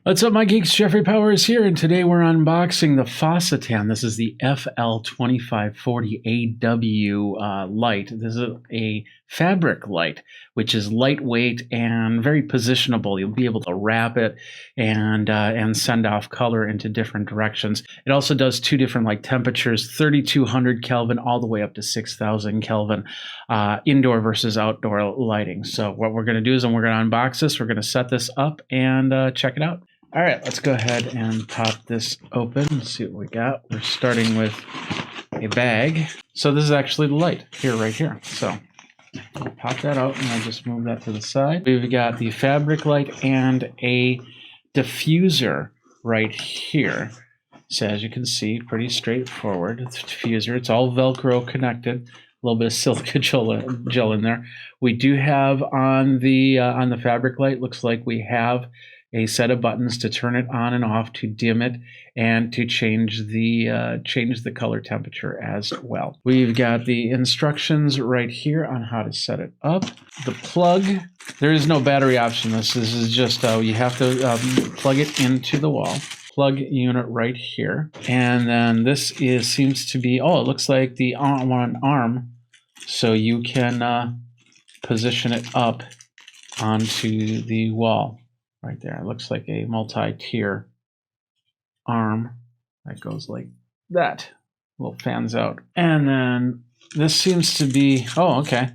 What's up, my geeks? Jeffrey Powers here, and today we're unboxing the FOSITAN. This is the FL2540 AW light. This is a fabric light, which is lightweight and very positionable. You'll be able to wrap it and send off color into different directions. It also does two different light temperatures, 3200 Kelvin all the way up to 6000 Kelvin, indoor versus outdoor lighting. So what we're going to do is we're going to unbox this. We're going to set this up and check it out. All right, let's go ahead and pop this open and see what we got. We're starting with a bag. So this is actually the light here, right here. So I'll pop that out and I'll just move that to the side. We've got the fabric light and a diffuser right here. So as you can see, pretty straightforward. It's a diffuser. It's all Velcro connected. A little bit of silica gel in there. We do have on the fabric light, looks like we have a set of buttons to turn it on and off, to dim it, and to change the color temperature as well. We've got the instructions right here on how to set it up. The plug, there is no battery option. This is just you have to plug it into the wall. Plug unit right here, and then this seems to be, it looks like the one arm, so you can position it up onto the wall. Right there, it looks like a multi-tier arm that goes like that. Little fans out. And then this seems to be, okay.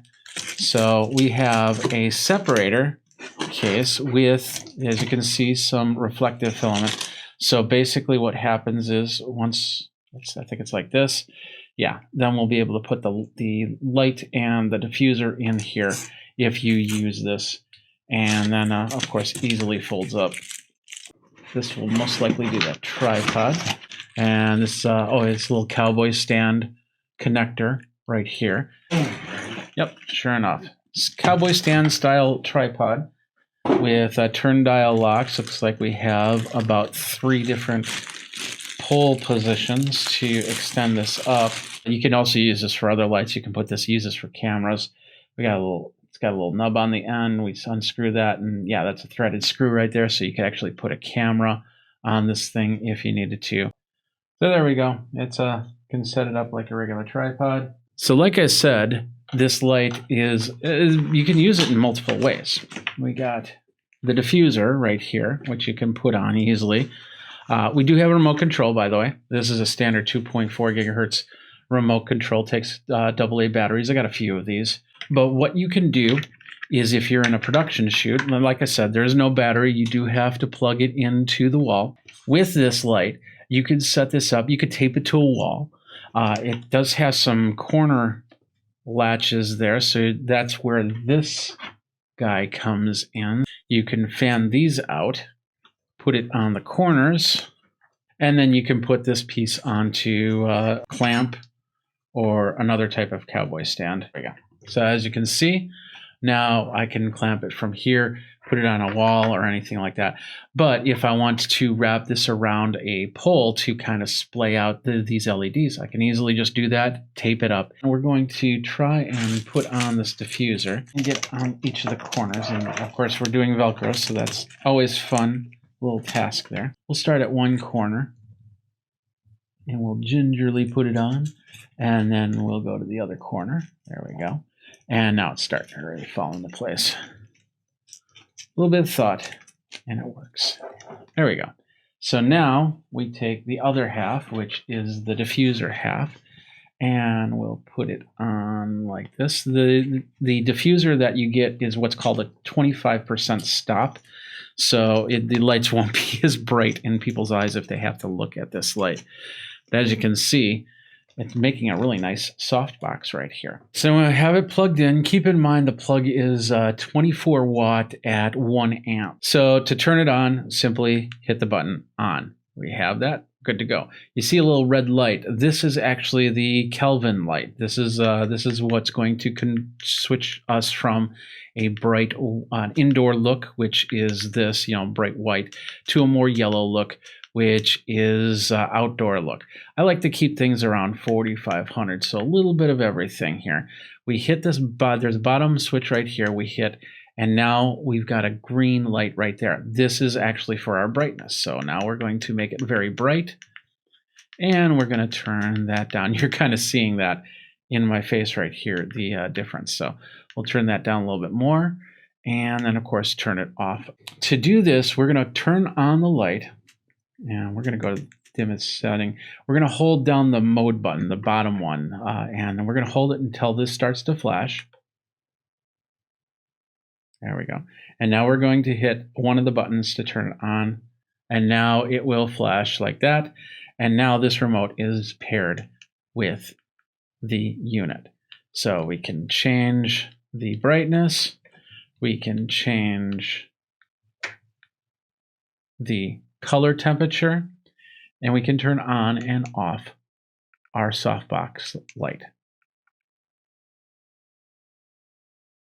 So we have a separator case with, as you can see, some reflective filament. So basically what happens is once, I think it's like this, yeah, then we'll be able to put the light and the diffuser in here if you use this. And then, of course, easily folds up. This will most likely be that tripod. And this, it's a little cowboy stand connector right here. Yep, sure enough. It's cowboy stand style tripod with turn dial locks. Looks like we have about 3 different pole positions to extend this up. You can also use this for other lights. You can use this for cameras. It's got a little nub on the end. We unscrew that, and yeah, that's a threaded screw right there, so you can actually put a camera on this thing if you needed to. So there we go. It's you can set it up like a regular tripod. So like I said, this light is you can use it in multiple ways. We got the diffuser right here, which you can put on easily. We do have a remote control, by the way. This is a standard 2.4 gigahertz remote control. Takes AA batteries. I got a few of these. But what you can do is, if you're in a production shoot, and like I said, there's no battery. You do have to plug it into the wall. With this light, you could set this up. You could tape it to a wall. It does have some corner latches there, so that's where this guy comes in. You can fan these out, put it on the corners, and then you can put this piece onto a clamp or another type of cowboy stand. There you go. So as you can see, now I can clamp it from here, put it on a wall or anything like that. But if I want to wrap this around a pole to kind of splay out these LEDs, I can easily just do that, tape it up. And we're going to try and put on this diffuser and get on each of the corners. And of course, we're doing Velcro, so that's always fun. Little task there. We'll start at one corner and we'll gingerly put it on, and then we'll go to the other corner. There we go. And now it's starting to really fall into place. A little bit of thought, and it works. There we go. So now we take the other half, which is the diffuser half, and we'll put it on like this. The diffuser that you get is what's called a 25% stop. So the lights won't be as bright in people's eyes if they have to look at this light. But as you can see, it's making a really nice soft box right here. So I have it plugged in. Keep in mind the plug is 24 watt at 1 amp. So to turn it on, simply hit the button on. We have that. Good to go. You see a little red light. This is actually the Kelvin light. This is what's going to switch us from a bright indoor look, which is this, bright white, to a more yellow look, which is outdoor look. I like to keep things around 4,500, so a little bit of everything here. We hit this, there's a bottom switch right here. We hit And now we've got a green light right there. This is actually for our brightness. So now we're going to make it very bright, and we're going to turn that down. You're kind of seeing that in my face right here, the difference. So we'll turn that down a little bit more, and then of course turn it off. To do this, we're going to turn on the light, and we're going to go to dimmest setting. We're going to hold down the mode button, the bottom one, and we're going to hold it until this starts to flash. There we go. And now we're going to hit one of the buttons to turn it on, and now it will flash like that. And now this remote is paired with the unit. So we can change the brightness, we can change the color temperature, and we can turn on and off our softbox light.